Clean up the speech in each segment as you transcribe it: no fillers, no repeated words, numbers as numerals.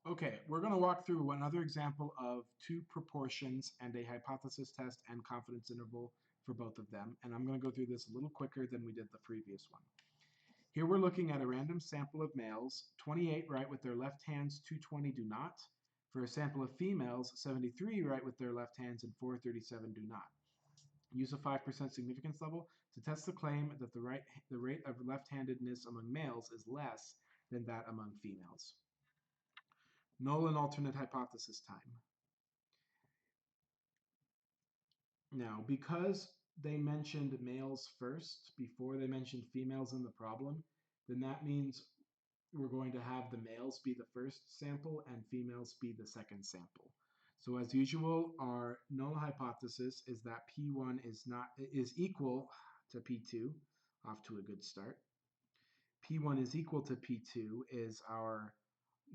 Okay, we're going to walk through another example of two proportions and a hypothesis test and confidence interval for both of them. And I'm going to go through this a little quicker than we did the previous one. Here we're looking at a random sample of males, 28 write with their left hands, 220 do not. For a sample of females, 73 write with their left hands and 437 do not. Use a 5% significance level to test the claim that the rate of left-handedness among males is less than that among females. Null and alternate hypothesis time. Now, because they mentioned males first before they mentioned females in the problem, then that means we're going to have the males be the first sample and females be the second sample. So as usual, our null hypothesis is that P1 is equal to P2, off to a good start. P1 is equal to P2 is our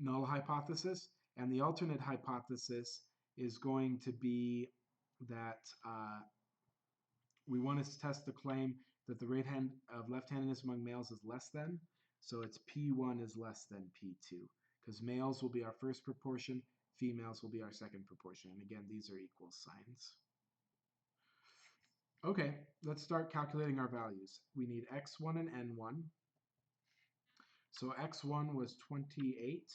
null hypothesis, and the alternate hypothesis is going to be that we want to test the claim that the rate of left-handedness among males is less than, so it's P1 is less than P2, because males will be our first proportion, females will be our second proportion, and again, these are equal signs. Okay, let's start calculating our values. We need x1 and n1. So x1 was 28.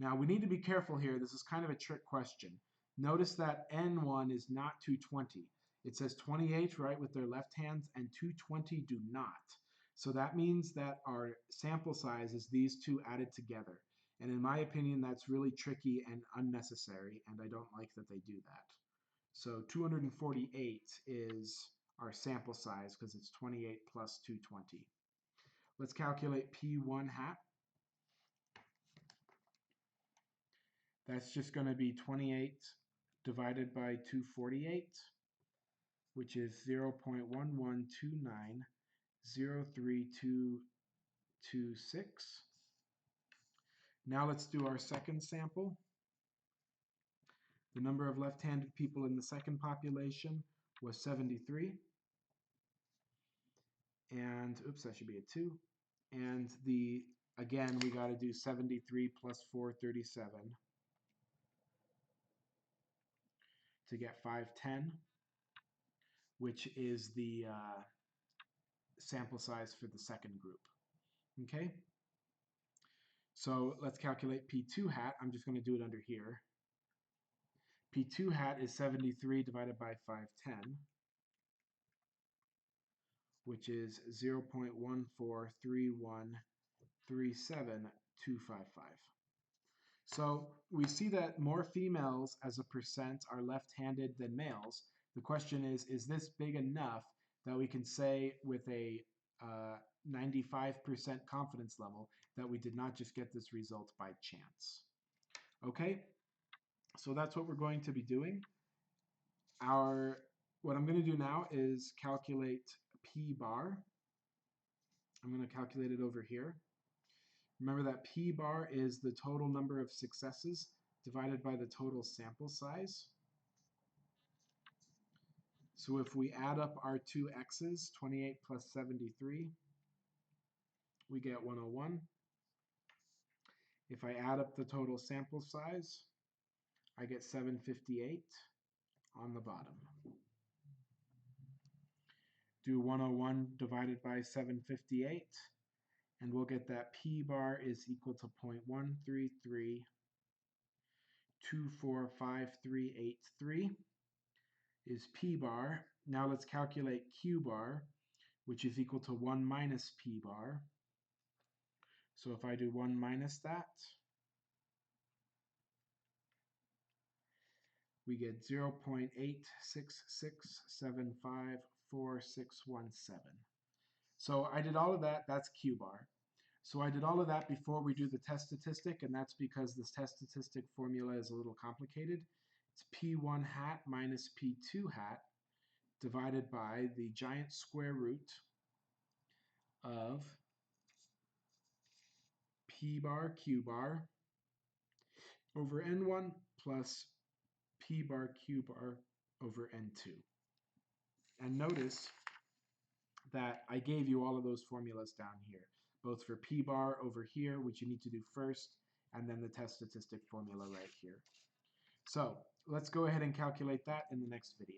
Now we need to be careful here. This is kind of a trick question. Notice that n1 is not 220. It says 28 right with their left hands and 220 do not. So that means that our sample size is these two added together. And in my opinion, that's really tricky and unnecessary, and I don't like that they do that. So 248 is our sample size because it's 28 plus 220. Let's calculate P1 hat. That's just going to be 28 divided by 248, which is 0.11290326. Now let's do our second sample. The number of left-handed people in the second population was 73. And, oops, that should be a 2. And again, we got to do 73 plus 437 to get 510, which is the sample size for the second group. Okay? So let's calculate P2 hat. I'm just going to do it under here. P2 hat is 73 divided by 510, which is 0.143137255. So we see that more females as a percent are left-handed than males. The question is this big enough that we can say with a 95% confidence level that we did not just get this result by chance? Okay, so that's what we're going to be doing. What I'm going to do now is calculate P bar. I'm going to calculate it over here. Remember that P bar is the total number of successes divided by the total sample size. So if we add up our two x's, 28 plus 73, we get 101. If I add up the total sample size, I get 758 on the bottom. Do 101 divided by 758, and we'll get that P bar is equal to 0.133245383 is P bar. Now let's calculate Q bar, which is equal to 1 minus P bar. So if I do 1 minus that, we get 0.866754617. So I did all of that. That's Q bar. So I did all of that before we do the test statistic, and that's because this test statistic formula is a little complicated. It's P1 hat minus P2 hat divided by the giant square root of P bar Q bar over N1 plus P bar Q bar over N2. And notice that I gave you all of those formulas down here, both for P bar over here, which you need to do first, and then the test statistic formula right here. So let's go ahead and calculate that in the next video.